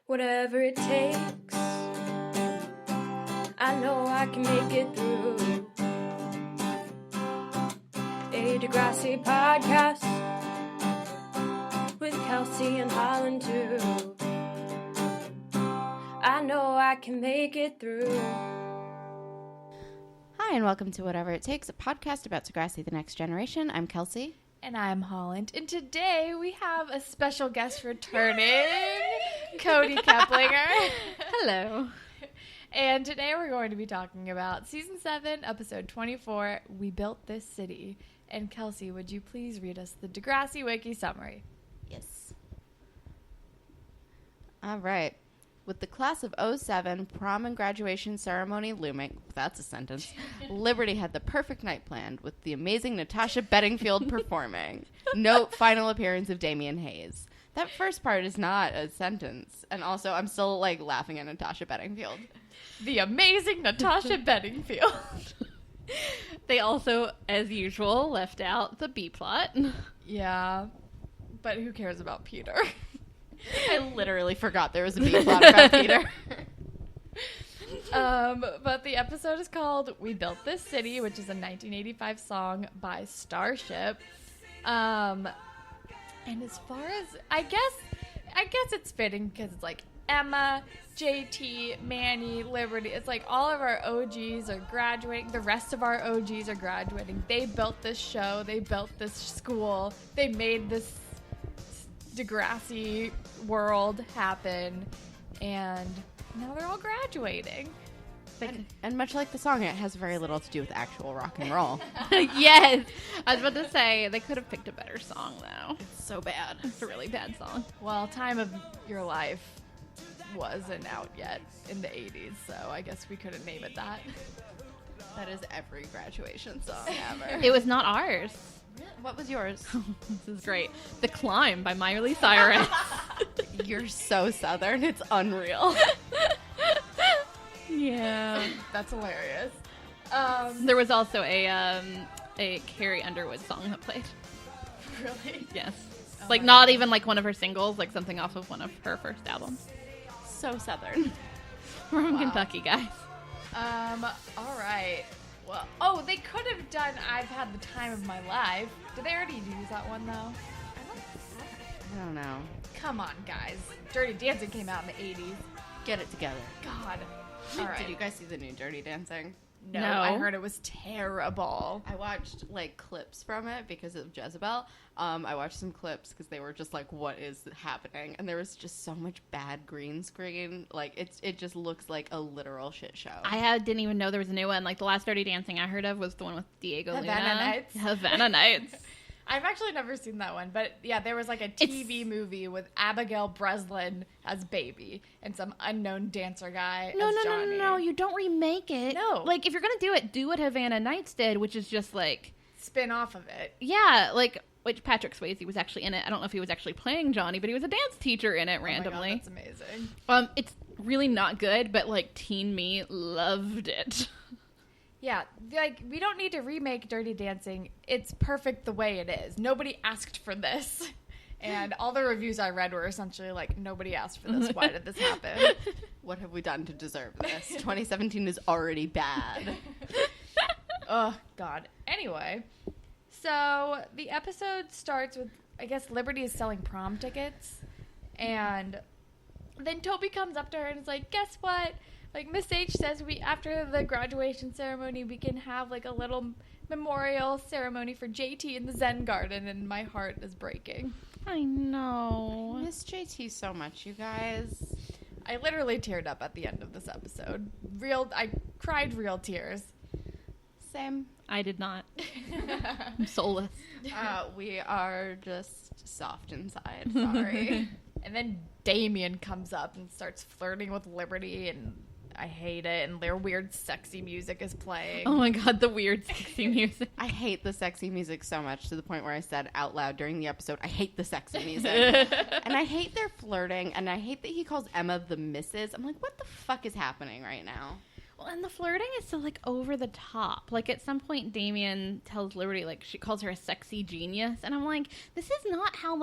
whatever it takes. I know I can make it through. A Degrassi podcast with Kelsey and Holland too. I know I can make it through. Hi, and welcome to Whatever It Takes, a podcast about Degrassi, the Next Generation. I'm Kelsey. And I'm Holland. And today we have a special guest returning, Kody Keplinger. Hello. And today we're going to be talking about Season 7, Episode 24, We Built This City. And Kelsey, would you please read us the Degrassi Wiki summary? Yes. All right. With the class of 07 prom and graduation ceremony looming, that's a sentence, Liberty had the perfect night planned with the amazing Natasha Bedingfield performing. Note, final appearance of Damian Hayes. That first part is not a sentence. And also, I'm still, laughing at Natasha Bedingfield. The amazing Natasha Bedingfield. They also, as usual, left out the B plot. Yeah, but who cares about Peter? I literally forgot there was a B plot about Peter. But the episode is called We Built This City, which is a 1985 song by Starship. And as far as, I guess it's fitting because it's like Emma, JT, Manny, Liberty. It's like all of our OGs are graduating. The rest of our OGs are graduating. They built this show. They built this school. They made this Degrassi world happen, and now they're all graduating. And much like the song, it has very little to do with actual rock and roll. Yes. I was about to say, they could have picked a better song, though. It's so bad. It's a really bad song. Well, Time of Your Life wasn't out yet in the 80s, so I guess we couldn't name it that. That is every graduation song ever. It was not ours. What was yours? This is great. The Climb by Miley Cyrus. You're so Southern. It's unreal. Yeah. That's hilarious. There was also a Carrie Underwood song that played. Really? Yes. Not even one of her singles, something off of one of her first albums. So Southern. We're from Kentucky, guys. All right. Well, they could have done I've Had the Time of My Life. Did they already use that one, though? I don't know. Come on, guys. Dirty Dancing came out in the 80s. Get it together. God. All right. Did you guys see the new Dirty Dancing? No, No. I heard it was terrible. I watched clips from it because of Jezebel. I watched some clips because they were just what is happening? And there was just so much bad green screen. It just looks like a literal shit show. I didn't even know there was a new one. The last Dirty Dancing I heard of was the one with Diego Luna. Havana Nights? Havana Nights. I've actually never seen that one, but yeah, there was a TV movie with Abigail Breslin as Baby and some unknown dancer guy as Johnny. No, you don't remake it. No. If you're going to do it, do what Havana Nights did, which is just spin off of it. yeah, which Patrick Swayze was actually in it. I don't know if he was actually playing Johnny, but he was a dance teacher in it randomly. Oh my God, that's amazing. It's really not good, but teen me loved it. Yeah, we don't need to remake Dirty Dancing. It's perfect the way it is. Nobody asked for this. And all the reviews I read were essentially nobody asked for this. Why did this happen? What have we done to deserve this? 2017 is already bad. Oh, God. Anyway, so the episode starts with, I guess, Liberty is selling prom tickets. And then Toby comes up to her and is like, guess what? Miss H says after the graduation ceremony, we can have a little memorial ceremony for JT in the Zen Garden, and my heart is breaking. I know. I miss JT so much, you guys. I literally teared up at the end of this episode. I cried real tears. Same. I did not. I'm soulless. We are just soft inside. Sorry. And then Damien comes up and starts flirting with Liberty, and I hate it, and their weird sexy music is playing. Oh my God, the weird sexy music. I hate the sexy music so much to the point where I said out loud during the episode, I hate the sexy music. And I hate their flirting, and I hate that he calls Emma the missus. I'm like, what the fuck is happening right now? Well, and the flirting is so, over the top. At some point, Damien tells Liberty, she calls her a sexy genius. And I'm like, this is not how,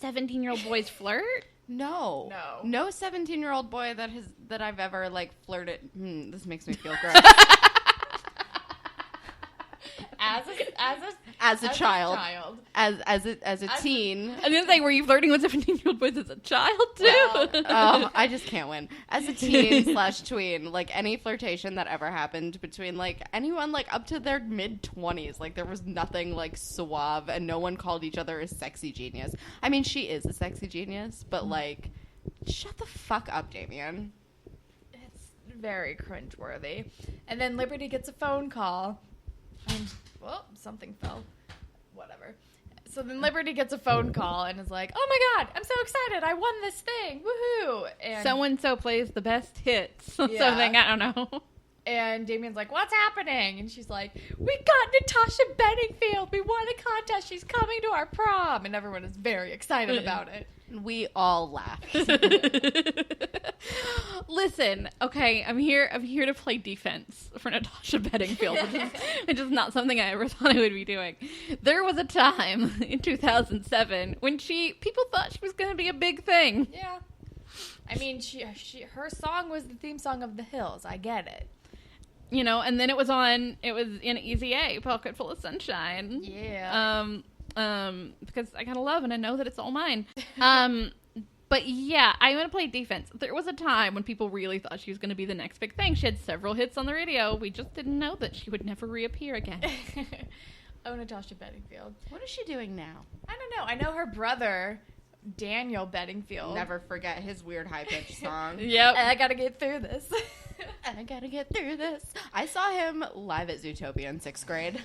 17-year-old boys flirt. No 17-year-old boy that I've ever like flirted. This makes me feel gross. As a child. As a teen. I was gonna say, were you flirting with 17-year-old boys as a child too? Well, I just can't win. As a teen/tween, like any flirtation that ever happened between like anyone like up to their mid-20s, like there was nothing like suave, and no one called each other a sexy genius. I mean, she is a sexy genius, but like, shut the fuck up, Damien. It's very cringeworthy. And then Liberty gets a phone call, and something fell. Whatever. So then Liberty gets a phone call and is like, "Oh my god, I'm so excited! I won this thing! Woohoo!" And So-and-so plays the best hits. Yeah. Something, I don't know. And Damien's like, "What's happening?" And she's like, "We got Natasha Bedingfield! We won a contest! She's coming to our prom!" And everyone is very excited about it. We all laughed. Listen, okay, I'm here to play defense for Natasha Bedingfield, which is not something I ever thought I would be doing. There was a time in 2007 when people thought she was going to be a big thing. Yeah. I mean, her song was the theme song of The Hills. I get it. You know, and then it was in Easy A, Pocket Full of Sunshine. Yeah. Because I gotta love and I know that it's all mine. But yeah, I'm gonna play defense. There was a time when people really thought she was gonna be the next big thing. She had several hits on the radio. We just didn't know that she would never reappear again. Oh, Natasha Bedingfield. What is she doing now? I don't know. I know her brother, Daniel Bedingfield. Never forget his weird high-pitched song. Yep. I gotta get through this. I gotta get through this. I saw him live at Zootopia in 6th grade.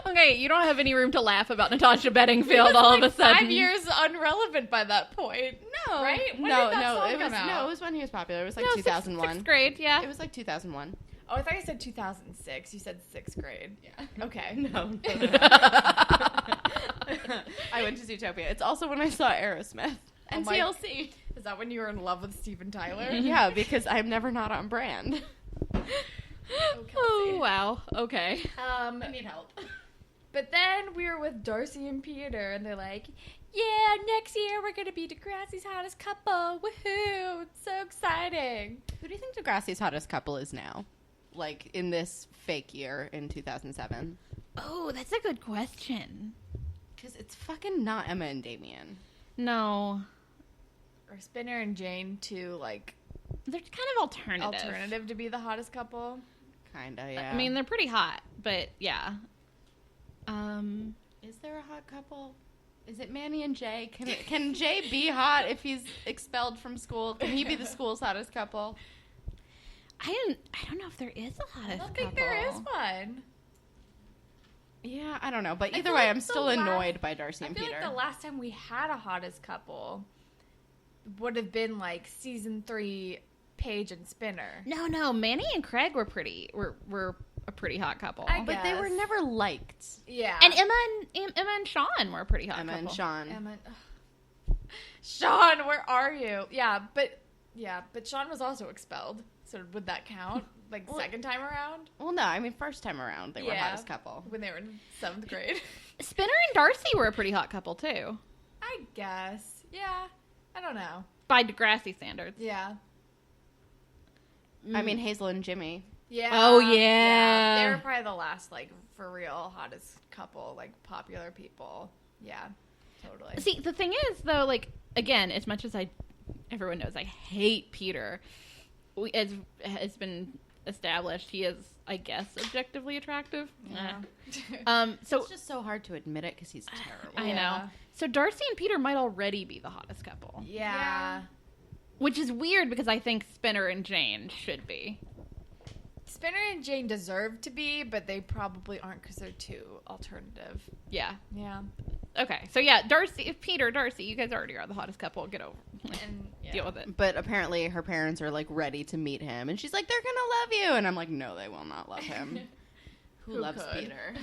Okay, you don't have any room to laugh about Natasha Bedingfield all of a sudden. 5 years unrelevant by that point. No. Right? When no, did that no, song it was come out? no, it was when he was popular. It was like No, 2001. Sixth grade, yeah. It was like 2001. Oh, I thought you said 2006. You said 6th grade. Yeah. Okay. No. I went to Zootopia. It's also when I saw Aerosmith and my- TLC. Is that when you were in love with Steven Tyler? Yeah, because I'm never not on brand. Oh, wow. Okay. I need help. But then we were with Darcy and Peter, and they're like, "Yeah, next year we're gonna be Degrassi's hottest couple. Woohoo! It's so exciting." Who do you think Degrassi's hottest couple is now? Like, in this fake year in 2007? Oh, that's a good question. Because it's fucking not Emma and Damien. No. Or Spinner and Jane too, like They're kind of alternative. to be the hottest couple. Kinda, yeah. I mean, they're pretty hot, but yeah. Is there a hot couple? Is it Manny and Jay? Can Jay be hot if he's expelled from school? Can he be the school's hottest couple? I don't know if there is a hottest I don't couple. think there is one. Yeah, I don't know. But I either feel way, like I'm the still annoyed by Darcy I and feel Peter. like the last time we had a hottest couple would have been like season 3, Paige and Spinner. No. Manny and Craig were a pretty hot couple. But they were never liked. Yeah. And Emma and Sean were a pretty hot Emma couple. and Sean. Sean, where are you? Yeah, but Sean was also expelled. So would that count? Like second time around? Well, no. I mean, first time around, they were hottest couple. When they were in 7th grade. Spinner and Darcy were a pretty hot couple too, I guess. Yeah. I don't know. by Degrassi standards. Yeah. I mean, Hazel and Jimmy. Yeah. Oh, yeah. They were probably the last, like, for real hottest couple, like, popular people. Yeah. Totally. See, the thing is, though, like, again, as much as everyone knows I hate Peter, as has been established, he is, I guess, objectively attractive. Yeah. So It's just so hard to admit it because he's terrible. I Yeah. know. So Darcy and Peter might already be the hottest couple, Yeah. which is weird because I think Spinner and Jane should be. Spinner and Jane deserve to be, but they probably aren't because they're too alternative. Yeah. Yeah. Okay. So yeah, Darcy, you guys already are the hottest couple. Get over, And deal with it. But apparently her parents are, like, ready to meet him. And she's like, they're going to love you. And I'm like, no, they will not love him. Who loves could? Peter?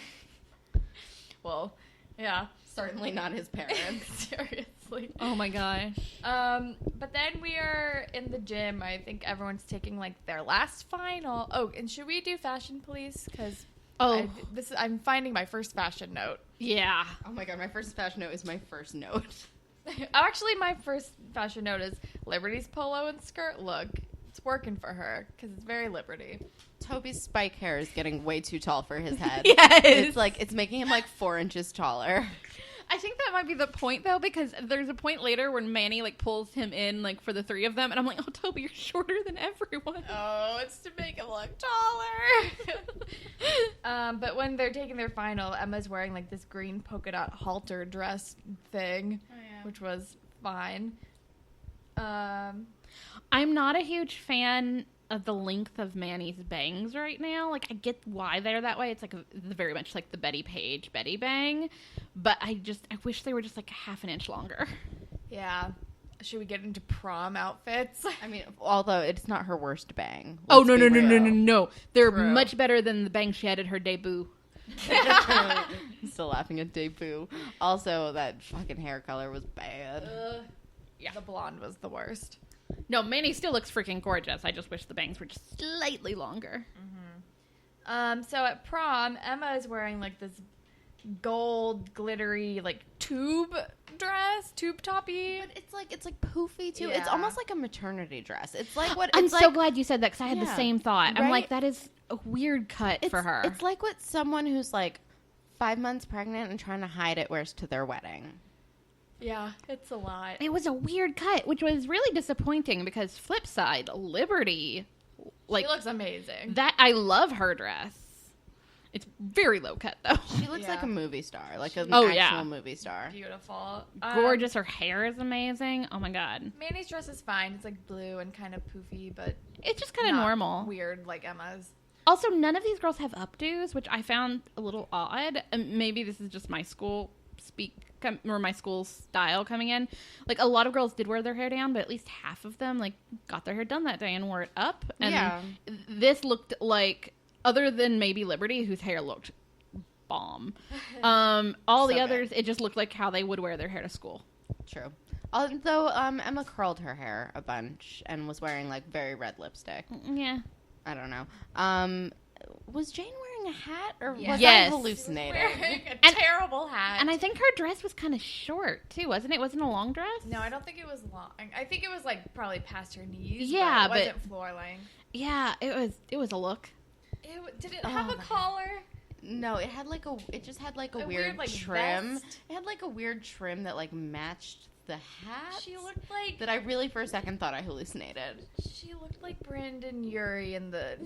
Well, yeah. Certainly not his parents. Seriously. Oh my gosh. But then we are in the gym. I think everyone's taking like their last final. Oh, and should we do fashion police? Because I'm finding my first fashion note. Yeah. Oh my god, my first fashion note is my first note. Actually, my first fashion note is Liberty's polo and skirt look. It's working for her because it's very Liberty. Toby's spike hair is getting way too tall for his head. Yes. It's making him like 4 inches taller. I think that might be the point, though, because there's a point later when Manny, like, pulls him in, like, for the 3 of them, and I'm like, oh, Toby, you're shorter than everyone. Oh, it's to make him look taller. But when they're taking their final, Emma's wearing, like, this green polka dot halter dress thing, which was fine. I'm not a huge fan of the length of Manny's bangs right now. Like, I get why they're that way. It's like very much like the Betty Page Betty bang, but I wish they were just like a half an inch longer. Yeah. Should we get into prom outfits? I mean, although it's not her worst bang. Oh, Let's no, be no, no, real. no, no, no. They're True. much better than the bang she had at her debut. Still laughing at debut. Also, that fucking hair color was bad. Yeah. The blonde was the worst. No, Manny still looks freaking gorgeous. I just wish the bangs were just slightly longer. So at prom, Emma is wearing like this gold glittery like tube toppy. But it's like poofy too. Yeah. It's almost like a maternity dress. It's like what I'm it's so like, glad you said that because I had the Yeah. same thought. I'm Right? like, that is a weird cut for her. It's like what someone who's like 5 months pregnant and trying to hide it wears to their wedding. Yeah, it's a lot. It was a weird cut, which was really disappointing because flip side, Liberty, like She looks amazing. that. I love her dress. It's very low cut though. She looks Yeah. like a movie star, like an Oh, actual yeah. movie star. Beautiful. Gorgeous. Her hair is amazing. Oh my god, Manny's dress is fine. It's like blue and kind of poofy, but it's just kind of not normal. weird like Emma's. Also, none of these girls have updos, which I found a little odd. And maybe this is just my school or my school style coming in. Like, a lot of girls did wear their hair down, but at least half of them, like, got their hair done that day and wore it up. And Yeah. this looked like, other than maybe Liberty, whose hair looked bomb. All So the others, it just looked like how they would wear their hair to school. True. Although Emma curled her hair a bunch and was wearing like very red lipstick. Yeah. I don't know. Was Jane wearing a hat or was Yes. I hallucinating? Wearing a And- terrible hat. And I think her dress was kind of short, too, wasn't it? Wasn't it a long dress? No, I don't think it was long. I think it was like probably past her knees. Yeah, but it but- wasn't floor length. Yeah, it was a look. Did it have a collar? No, it just had like a A weird weird, like, trim. vest? It had like a weird trim that like matched the hat. She looked like that I really for a second thought I hallucinated. Brandon Urie in the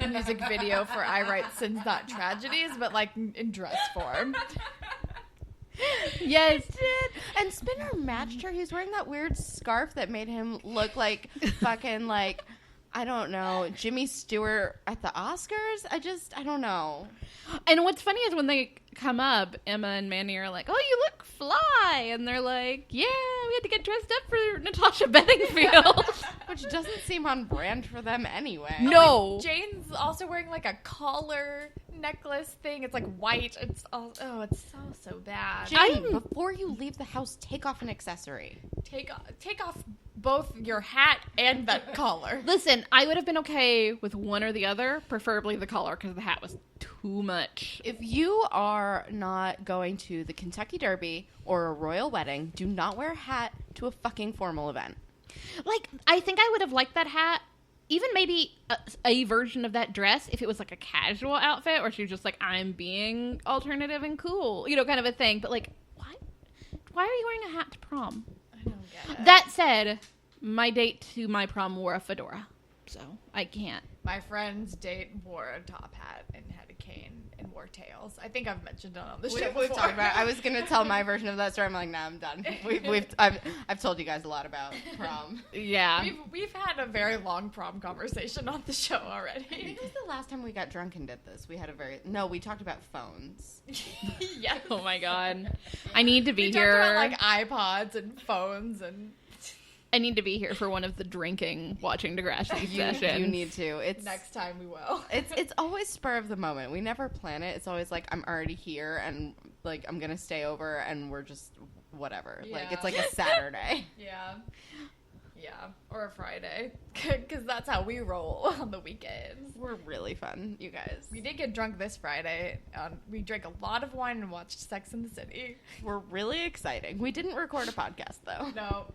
music video for I Write Sins Not Tragedies, but like in dress form. Yes. It did. And Spinner matched her. He was wearing that weird scarf that made him look like fucking like, I don't know, Jimmy Stewart at the Oscars. I don't know. And what's funny is when they come up, Emma and Manny are like, "Oh, you look fly," and they're like, "Yeah, we had to get dressed up for Natasha Bedingfield." Which doesn't seem on brand for them anyway. No. Jane's also wearing like a collar necklace thing. It's like white. It's it's so bad. Jane, before you leave the house, take off an accessory. Take off both your hat and that collar. Listen, I would have been okay with one or the other, preferably the collar, because the hat was too much. If you are not going to the Kentucky Derby or a royal wedding, do not wear a hat to a fucking formal event. Like, I think I would have liked that hat, even maybe a version of that dress, if it was like a casual outfit, or she was just like, I'm being alternative and cool, kind of a thing. But like, why are you wearing a hat to prom? I don't get it. That said, my date to my prom wore a fedora, so I can't. My friend's date wore a top hat and had a cane and wore tails. I think I've mentioned it on the show We've before. talked about it. I was going to tell my version of that story. I'm like, nah, I'm done. I've told you guys a lot about prom. Yeah. We've had a very long prom conversation on the show I already. think it was the last time we got drunk and did this. We talked about phones. Yeah. Oh my god. I need to be We here. talked about like iPods and phones and I need to be here for one of the drinking, watching Degrassi sessions. You need to. It's next time we will. It's always spur of the moment. We never plan it. It's always like I'm already here and like I'm gonna stay over and we're just whatever. Like Yeah. it's like a Saturday. Yeah. Yeah. or a Friday, because that's how we roll on the weekends. We're really fun, you guys. We did get drunk this Friday. We drank a lot of wine and watched Sex and the City. We're really exciting. We didn't record a podcast, though. No,